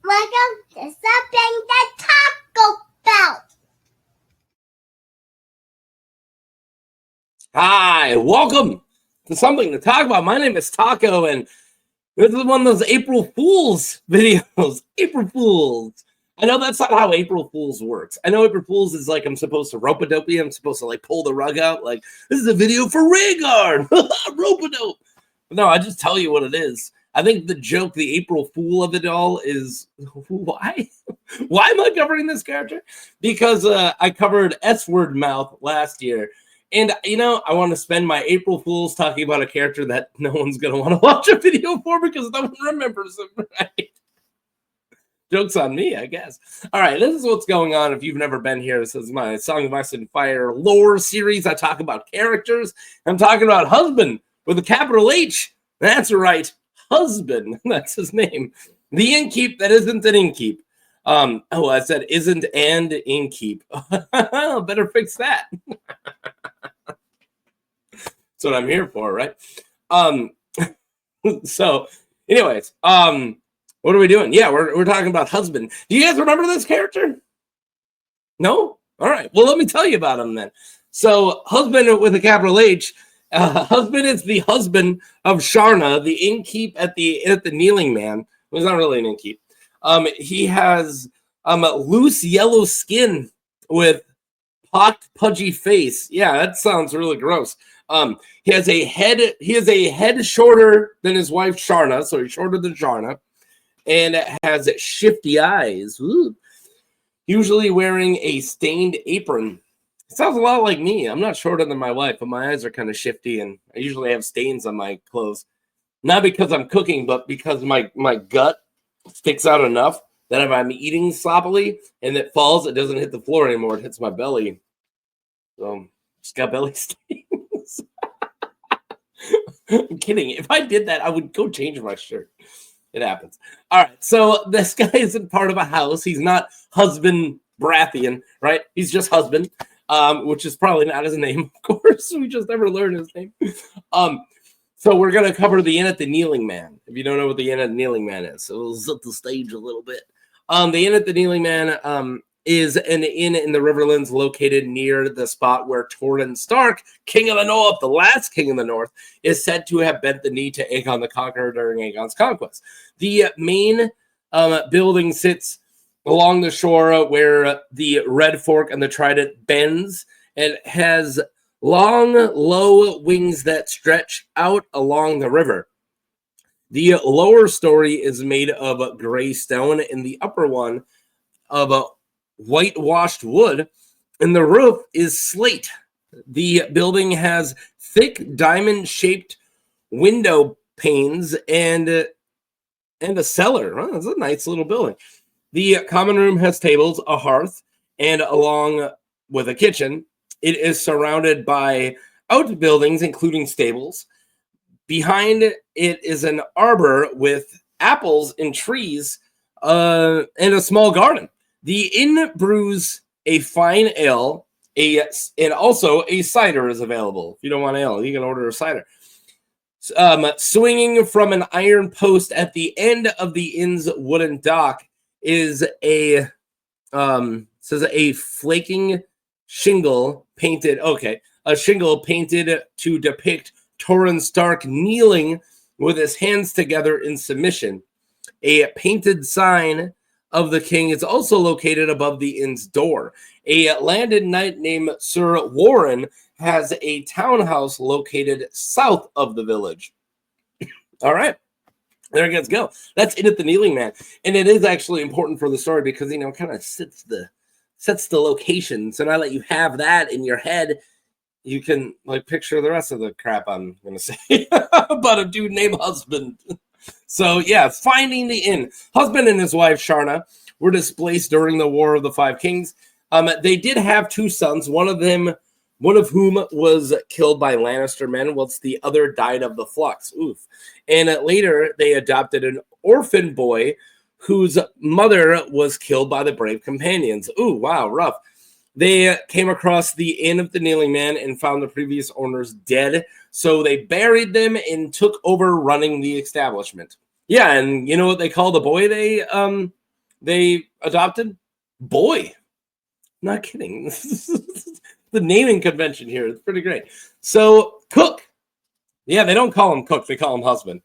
Welcome to Something to Talk About. Hi, welcome to Something to Talk About. My name is Taco, and this is one of those April Fool's videos. April Fools. I know that's not how April Fool's works. I know April Fool's is like I'm supposed to rope-a-dope you. I'm supposed to like pull the rug out. Like, this is a video for Rhaegar. Rope-a-dope. No, I just tell you what it is. I think the joke, the April Fool of it all is, why? Why am I covering this character? Because I covered S-word mouth last year. And, you know, I want to spend my April Fools talking about a character that no one's going to want to watch a video for because no one remembers him, right? Joke's on me, I guess. All right, this is what's going on. If you've never been here, this is my Song of Ice and Fire lore series. I talk about characters. I'm talking about husband with a capital H. That's right, husband. That's his name. The innkeep that isn't an innkeep. I said isn't and innkeep. Better fix that. That's what I'm here for, right? So, anyways, what are we doing? Yeah, we're talking about husband. Do you guys remember this character? No? All right. Well, let me tell you about him then. So, husband with a capital H. Husband is the husband of Sharna, the innkeep at the Kneeling Man. Well, he's not really an innkeep. He has loose yellow skin with pocked, pudgy face. Yeah, that sounds really gross. He has a head. He is a head shorter than his wife Sharna, so he's shorter than Sharna, and has shifty eyes. Ooh. Usually wearing a stained apron. Sounds a lot like me. I'm not shorter than my wife, but my eyes are kind of shifty, and I usually have stains on my clothes. Not because I'm cooking, but because my gut sticks out enough that if I'm eating sloppily and it falls, it doesn't hit the floor anymore. It hits my belly. So just got belly stains. I'm kidding. If I did that, I would go change my shirt. It happens. All right. So this guy isn't part of a house. He's not husband Baratheon, right? He's just husband, which is probably not his name, of course. We just never learned his name. So we're going to cover the Inn at the Kneeling Man. If you don't know what the Inn at the Kneeling Man is, so we'll set the stage a little bit. The Inn at the Kneeling Man is an inn in the Riverlands located near the spot where Torrhen Stark, King of the North, the last King of the North, is said to have bent the knee to Aegon the Conqueror during Aegon's conquest. The main building sits along the shore where the Red Fork and the Trident bends, and has long, low wings that stretch out along the river. The lower story is made of gray stone, and the upper one of a whitewashed wood, and the roof is slate. The building has thick diamond-shaped window panes and a cellar. Oh, that's a nice little building. The common room has tables, a hearth, and along with a kitchen. It is surrounded by outbuildings, including stables. Behind it is an arbor with apples and trees and a small garden. The inn brews a fine ale, and also a cider is available. If you don't want ale, you can order a cider. Swinging from an iron post at the end of the inn's wooden dock is a flaking shingle painted. Okay, a shingle painted to depict Torrhen Stark kneeling with his hands together in submission. A painted sign of the king is also located above the inn's door. A landed knight named Sir Warren has a townhouse located south of the village. All right. There you guys go. That's Inn at the Kneeling Man. And it is actually important for the story because, you know, it kind of sets the location. So now that you have that in your head, you can like picture the rest of the crap I'm going to say about a dude named Husband. So, yeah, finding the inn. Husband and his wife, Sharna, were displaced during the War of the Five Kings. They did have two sons, one of whom was killed by Lannister men, whilst the other died of the flux. Oof. And later, they adopted an orphan boy whose mother was killed by the brave companions. Ooh, wow, rough. They came across the Inn of the Kneeling Man and found the previous owners dead, so they buried them and took over running the establishment. Yeah, and you know what they call the boy they they adopted Boy. Not kidding. The naming convention here is pretty great. So Cook. Yeah, they don't call him Cook. They call him husband.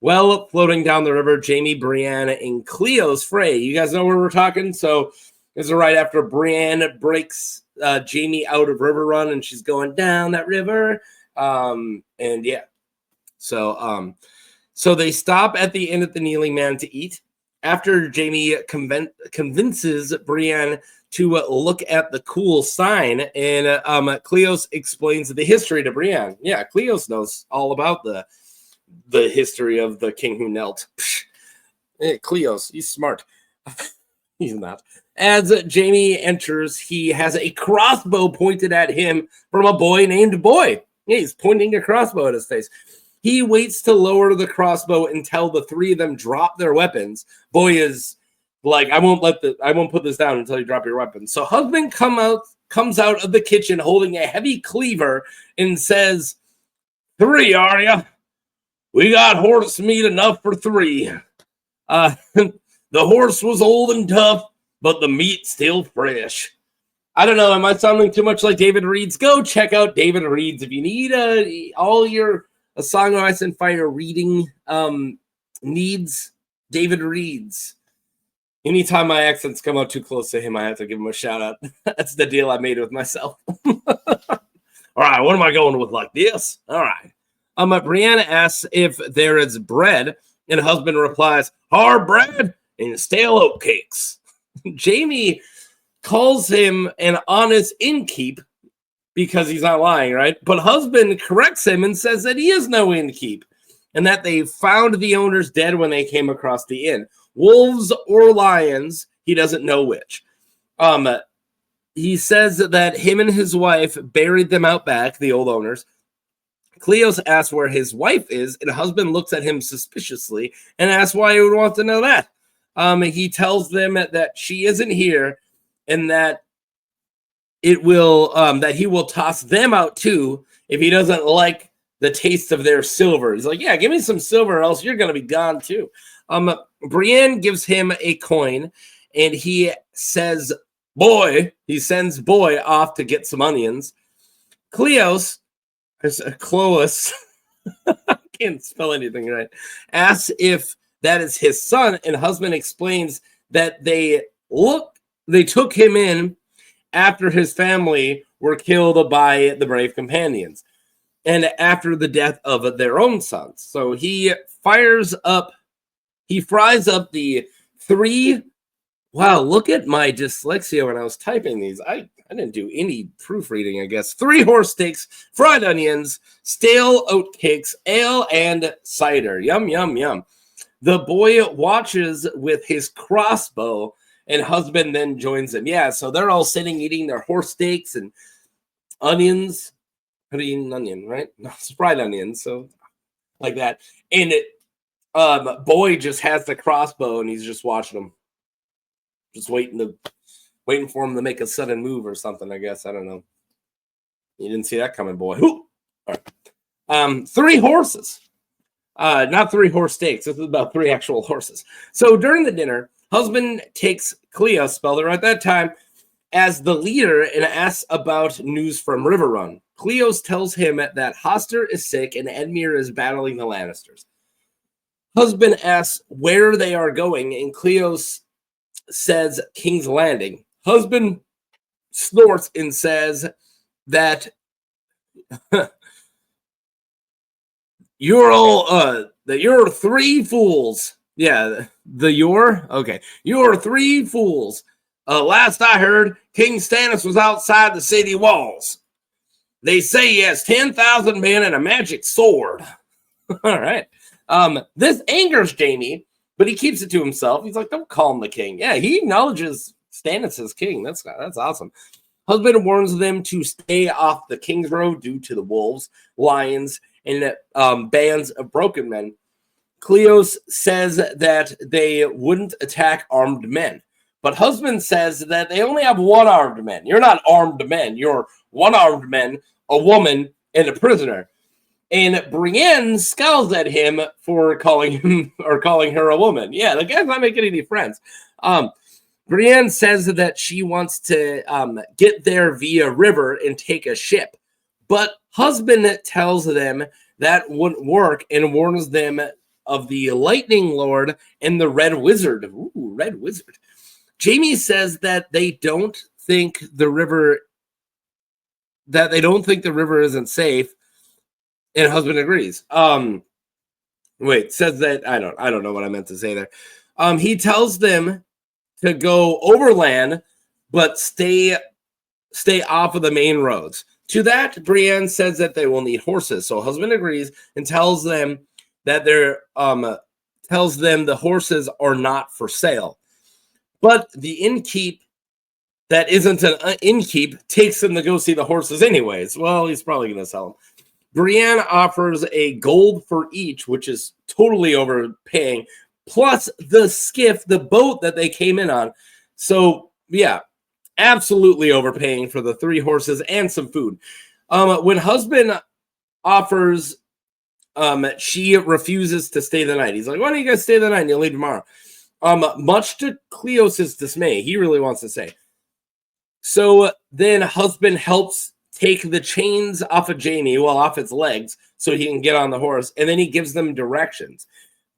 Well, floating down the river, Jamie, Brienne, and Cleo's fray. You guys know where we're talking? So this is right after Brienne breaks Jamie out of River Run, and she's going down that river. And yeah. So they stop at the inn at the Kneeling Man to eat. After Jamie convinces Brienne to look at the cool sign, and Cleos explains the history to Brienne. Yeah, Cleos knows all about the history of the king who knelt. Hey, Cleos, he's smart. He's not. As Jamie enters, he has a crossbow pointed at him from a boy named Boy. Yeah, he's pointing a crossbow at his face. He waits to lower the crossbow until the three of them drop their weapons. Boy is like, I won't put this down until you drop your weapons. So husband comes out of the kitchen holding a heavy cleaver and says, 3, are ya? We got horse meat enough for 3. The horse was old and tough, but the meat still fresh. I don't know. Am I sounding too much like David Reeds? Go check out David Reeds if you need all your A Song of Ice and Fire reading needs. David Reeds. Anytime my accents come out too close to him, I have to give him a shout out. That's the deal I made with myself. All right, what am I going with like this? All right. Brienne asks if there is bread, and husband replies, hard bread and stale oat cakes. Jamie calls him an honest innkeep because he's not lying, right? But husband corrects him and says that he is no innkeep and that they found the owners dead when they came across the inn. Wolves or lions, he doesn't know which. He says that him and his wife buried them out back, the old owners. Cleos asks where his wife is, and husband looks at him suspiciously and asks why he would want to know that. He tells them that she isn't here and that he will toss them out too if he doesn't like the taste of their silver. He's like, yeah, give me some silver or else you're going to be gone too. Brienne gives him a coin and he says, Boy, he sends Boy off to get some onions. Cleos, I can't spell anything right, asks if that is his son, and husband explains that they took him in after his family were killed by the brave companions and after the death of their own sons. So he fries up the 3. Wow, look at my dyslexia when I was typing these. I didn't do any proofreading, I guess. 3 horse steaks, fried onions, stale oat cakes, ale, and cider. Yum, yum, yum. The boy watches with his crossbow, and husband then joins him. Yeah, so they're all sitting eating their horse steaks and onions. How do you eat an onion, right? No, it's fried onions, so like that. And Boy just has the crossbow, and he's just watching them. Just waiting for him to make a sudden move or something, I guess. I don't know. You didn't see that coming, Boy. All right. 3 horses. Not 3 horse steaks. This is about 3 actual horses. So during the dinner, husband takes Cleo, spelled it right that time, as the leader and asks about news from River Run. Cleos tells him that Hoster is sick and Edmure is battling the Lannisters. Husband asks where they are going, and Cleos says King's Landing. Husband snorts and says that you're 3 fools. Yeah, okay. You're 3 fools. Last I heard, King Stannis was outside the city walls. They say he has 10,000 men and a magic sword. All right. This angers Jamie, but he keeps it to himself. He's like, don't call him the king. Yeah, he acknowledges Stannis as king. That's awesome. Husband warns them to stay off the King's Road due to the wolves, lions, and bands of broken men. Cleos says that they wouldn't attack armed men. But husband says that they only have 1 armed man. You're not armed men. You're 1 armed man, a woman, and a prisoner. And Brienne scowls at him for calling her a woman. Yeah, the guy's not making any friends. Brienne says that she wants to get there via river and take a ship. But husband tells them that wouldn't work and warns them of the Lightning Lord and the Red Wizard. Ooh, Red Wizard. Jaime says that they don't think the river isn't safe, and husband agrees. Says that I don't know what I meant to say there. He tells them to go overland, but stay off of the main roads. To that, Brienne says that they will need horses. So husband agrees and tells them that the horses are not for sale. But the innkeep that isn't an innkeep takes them to go see the horses anyways. Well, he's probably going to sell them. Brienne offers a gold for each, which is totally overpaying, plus the skiff, the boat that they came in on. So, yeah, absolutely overpaying for the 3 horses and some food. When husband offers, she refuses to stay the night. He's like, why don't you guys stay the night and you'll leave tomorrow? Much to Cleos's dismay, he really wants to stay. So then husband helps take the chains off of Jaime, off its legs, so he can get on the horse, and then he gives them directions.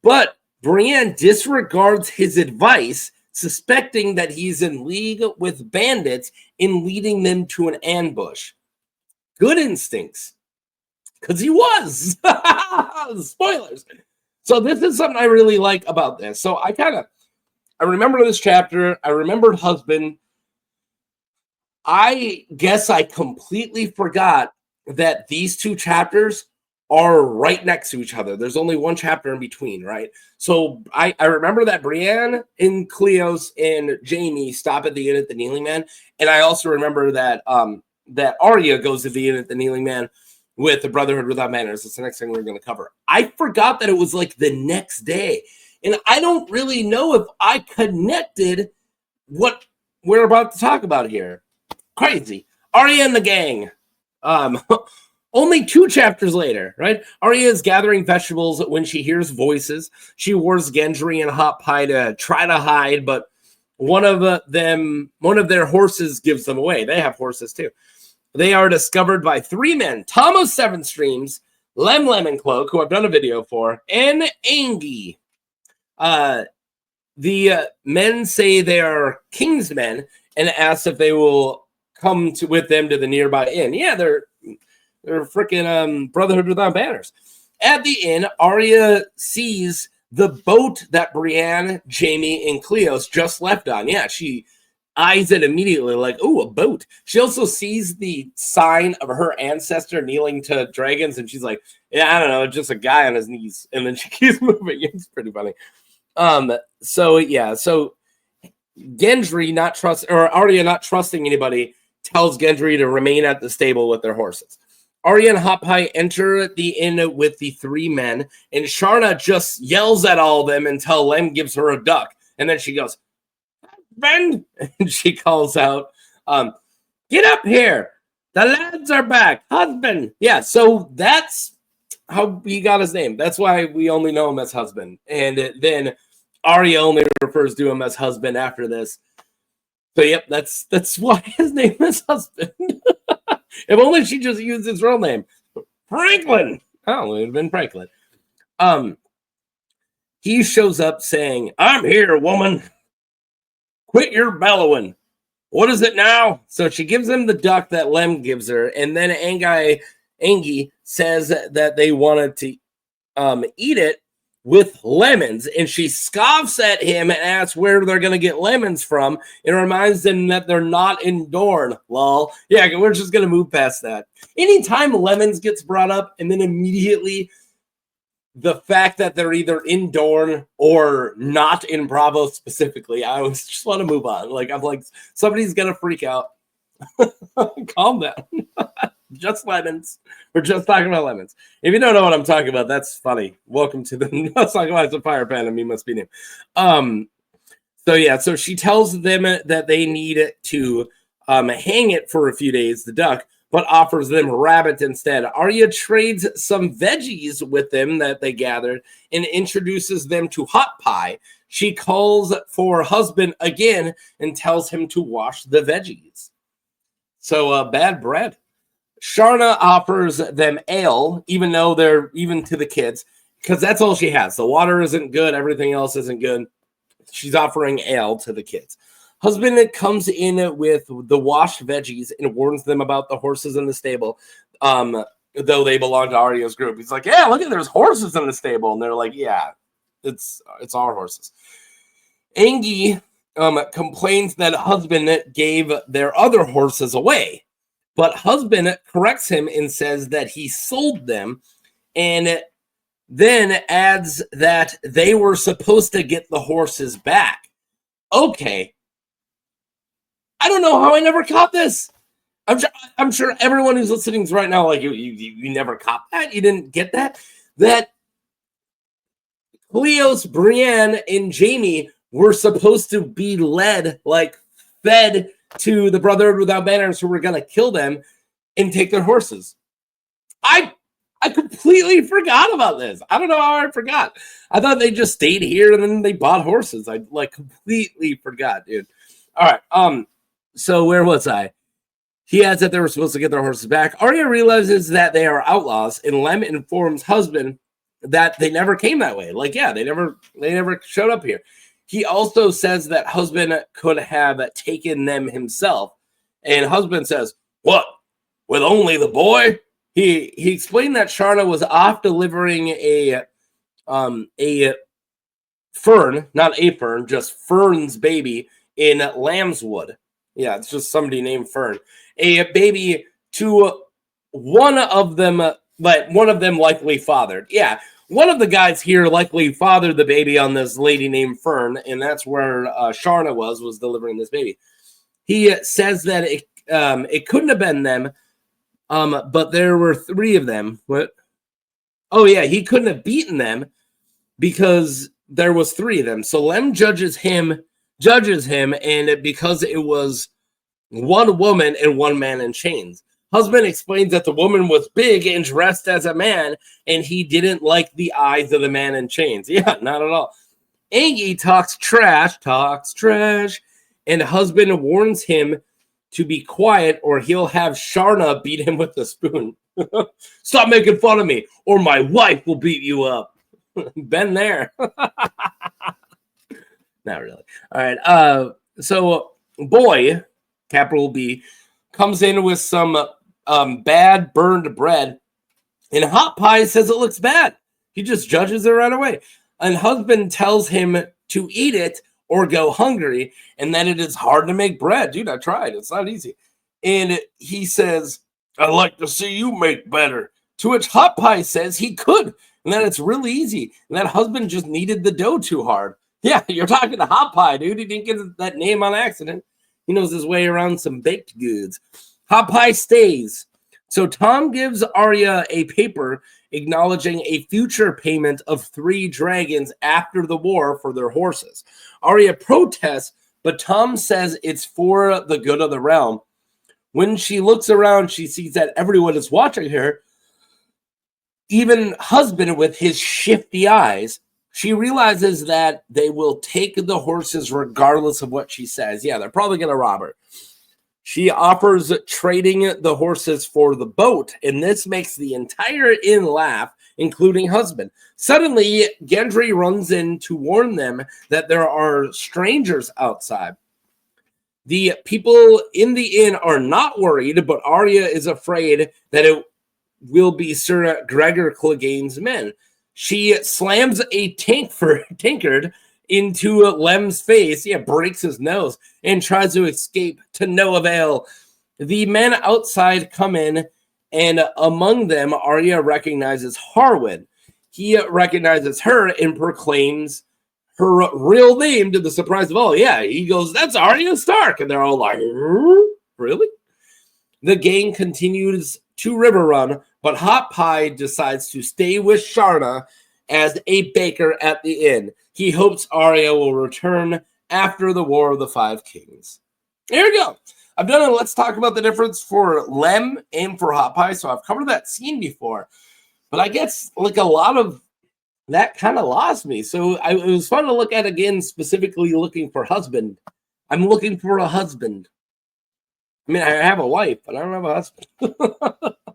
But Brienne disregards his advice, suspecting that he's in league with bandits in leading them to an ambush. Good instincts, because he was. Spoilers. So this is something I really like about this. So I remember this chapter. I remembered husband. I guess I completely forgot that these 2 chapters are right next to each other. There's only one chapter in between, right? So I remember that Brienne and Cleos and Jaime stop at the inn at the Kneeling Man. And I also remember that that Arya goes to the inn at the Kneeling Man with the Brotherhood Without Manners. That's the next thing we're going to cover. I forgot that it was like the next day. And I don't really know if I connected what we're about to talk about here. Crazy. Arya and the gang. Only 2 chapters later, right? Arya is gathering vegetables when she hears voices. She warns Gendry and Hot Pie to try to hide, but one of their horses gives them away. They have horses too. They are discovered by 3 men: Tom of 7 Streams, Lem Lemoncloak, who I've done a video for, and Angie. The men say they are Kingsmen and ask if they will come with them to the nearby inn. Yeah, they're freaking Brotherhood Without Banners. At the inn, Arya sees the boat that Brienne, Jaime, and Cleos just left on. Yeah, she eyes it immediately like, oh, a boat. She also sees the sign of her ancestor kneeling to dragons, and she's like, yeah, I don't know, just a guy on his knees. And then she keeps moving. It's pretty funny. So Gendry Arya not trusting anybody tells Gendry to remain at the stable with their horses. Arya and Hot Pie enter the inn with the 3 men, and Sharna just yells at all of them until Lem gives her a duck. And then she goes, "Ben!" And she calls out, "Get up here! The lads are back! Husband!" Yeah, so that's how he got his name. That's why we only know him as husband. And then Arya only refers to him as husband after this. So, yep, that's why his name is husband. If only she just used his real name. Franklin! Oh, it would have been Franklin. He shows up saying, "I'm here, woman. Quit your bellowing. What is it now?" So she gives him the duck that Lem gives her, and then Angie says that they wanted to eat it with lemons, and she scoffs at him and asks where they're going to get lemons from, and reminds them that they're not in Dorne. Lol. Yeah, we're just going to move past that. Anytime lemons gets brought up, and then immediately the fact that they're either in Dorne or not in Bravo specifically, I always just want to move on. Like, I'm like, somebody's going to freak out. Calm down. Just lemons. We're just talking about lemons. If you don't know what I'm talking about, that's funny. Welcome to the Let's Talk About the Fire Pan and Me Must Be New. So she tells them that they need to hang it for a few days, the duck, but offers them rabbit instead. Arya trades some veggies with them that they gathered and introduces them to hot pie. She calls for husband again and tells him to wash the veggies. So bad bread. Sharna offers them ale, even to the kids, because that's all she has. The water isn't good. Everything else isn't good. She's offering ale to the kids. Husband comes in with the washed veggies and warns them about the horses in the stable, though they belong to Arya's group. He's like, yeah, look at there's horses in the stable. And they're like, yeah, it's our horses. Angie complains that husband gave their other horses away. But husband corrects him and says that he sold them, and then adds that they were supposed to get the horses back. Okay. I don't know how I never caught this. I'm sure everyone who's listening right now, like, you never caught that? You didn't get that? That Cleos, Brienne, and Jaime were supposed to be fed to the Brotherhood Without Banners who were going to kill them and take their horses. I completely forgot about this. I don't know how I forgot. I thought they just stayed here and then they bought horses. I completely forgot, dude. All right. So where was I? He adds that they were supposed to get their horses back. Arya realizes that they are outlaws, and Lem informs husband that they never came that way. They never showed up here. He also says that husband could have taken them himself. And husband says, what? With only the boy? He explained that Sharna was off delivering a fern, not a fern, just Fern's baby in Lambswood. Yeah, it's just somebody named Fern. A baby to one of them, but one of them likely fathered. Yeah, one of the guys here likely fathered the baby on this lady named Fern, and that's where Sharna was delivering this baby. He says that it couldn't have been them, but there were three of them. What? Oh yeah, he couldn't have beaten them because there was three of them. So Lem judges him, and because it was one woman and one man in chains. Husband explains that the woman was big and dressed as a man, and he didn't like the eyes of the man in chains. Yeah, not at all. Angie talks trash, and husband warns him to be quiet or he'll have Sharna beat him with the spoon. Stop making fun of me or my wife will beat you up. Been there. Not really. All right. So boy, capital B, comes in with some bad burned bread, and hot pie says it looks bad. He just judges it right away. And husband tells him to eat it or go hungry, and that it is hard to make bread. Dude, I tried. It's not easy. And he says, I'd like to see you make better. To which hot pie says he could, and that it's really easy. And that husband just kneaded the dough too hard. Yeah, you're talking to hot pie, dude. He didn't get that name on accident. He knows his way around some baked goods. Hot pie stays. So Tom gives Arya a paper acknowledging a future payment of 3 dragons after the war for their horses. Arya protests, but Tom says it's for the good of the realm. When she looks around, she sees that everyone is watching her, even husband with his shifty eyes. She realizes that they will take the horses regardless of what she says. Yeah, they're probably going to rob her. She offers trading the horses for the boat, and this makes the entire inn laugh, including husband. Suddenly, Gendry runs in to warn them that there are strangers outside. The people in the inn are not worried, but Arya is afraid that it will be Sir Gregor Clegane's men. She slams a tankard into Lem's face, breaks his nose, and tries to escape to no avail. The men outside come in, and among them, Arya recognizes Harwin. He recognizes her and proclaims her real name to the surprise of all. Yeah, he goes, that's Arya Stark. And they're all like, really? The gang continues to River Run, but Hot Pie decides to stay with Sharna as a baker at the inn. He hopes Arya will return after the War of the Five Kings. Here we go. I've done a let's talk about the difference for Lem and for Hot Pie, so I've covered that scene before. But I guess like a lot of that kind of lost me. So it was fun to look at again, specifically looking for husband. I'm looking for a husband. I mean, I have a wife, but I don't have a husband.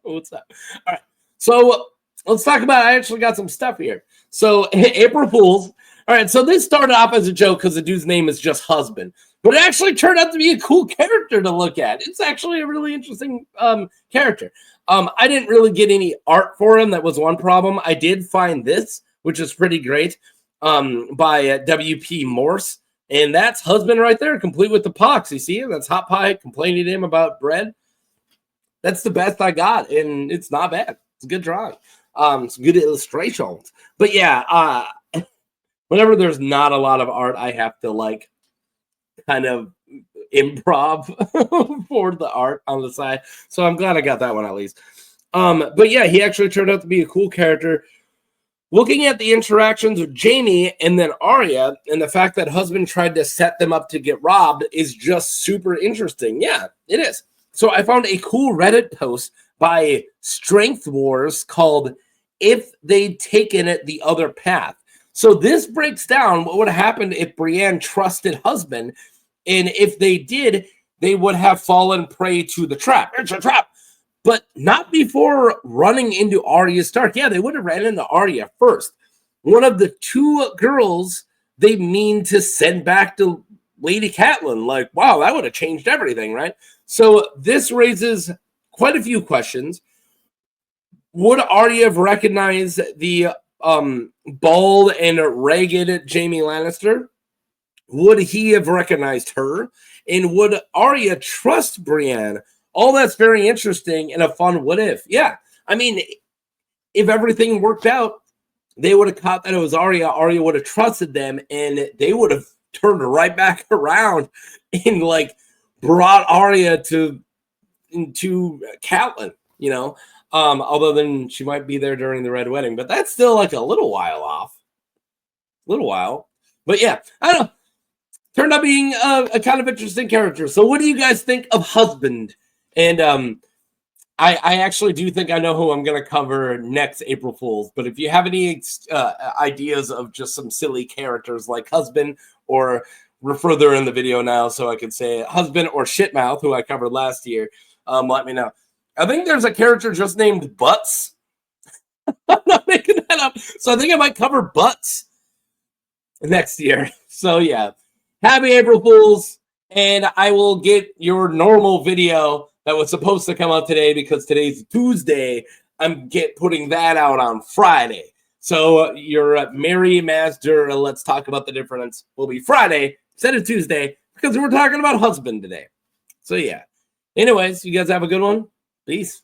What's up? All right. So let's talk about, I actually got some stuff here. So April Fools. All right. So this started off as a joke because the dude's name is just husband, but it actually turned out to be a cool character to look at. It's actually a really interesting character. I didn't really get any art for him. That was one problem. I did find this, which is pretty great, by W.P. Morse. And that's husband right there, complete with the pox. You see it? That's Hot Pie complaining to him about bread. That's the best I got, and it's not bad. It's a good drawing. It's good illustrations. But yeah, whenever there's not a lot of art, I have to like kind of improv for the art on the side. So I'm glad I got that one at least. But yeah, he actually turned out to be a cool character. Looking at the interactions with Jamie and then Arya and the fact that husband tried to set them up to get robbed is just super interesting. Yeah, it is. So I found a cool Reddit post by Strength Wars called If They'd Taken It the Other Path. So this breaks down what would have happened if Brienne trusted husband, and if they did, they would have fallen prey to the trap. It's a trap. But not before running into Arya Stark. Yeah, they would have ran into Arya first. One of the two girls they mean to send back to Lady Catelyn. Like, wow, that would have changed everything, right? So this raises quite a few questions. Would Arya have recognized the bald and ragged Jaime Lannister? Would he have recognized her? And would Arya trust Brienne? All that's very interesting and a fun what if. Yeah, I mean, if everything worked out, they would have caught that it was Arya. Arya would have trusted them, and they would have turned right back around and like brought Arya to Catelyn, you know. Although then she might be there during the Red Wedding, but that's still like a little while off. But yeah, I don't know. Turned out being a kind of interesting character. So what do you guys think of husband? And I actually do think I know who I'm going to cover next April Fools. But if you have any ideas of just some silly characters like husband, or we're further in the video now, so I could say husband or shitmouth, who I covered last year, let me know. I think there's a character just named Butts. I'm not making that up. So I think I might cover Butts next year. So yeah, happy April Fools. And I will get your normal video that was supposed to come out today because today's Tuesday. I'm putting that out on Friday. So your Merry Master, let's talk about the difference, will be Friday instead of Tuesday because we're talking about husband today. So yeah. Anyways, you guys have a good one. Peace.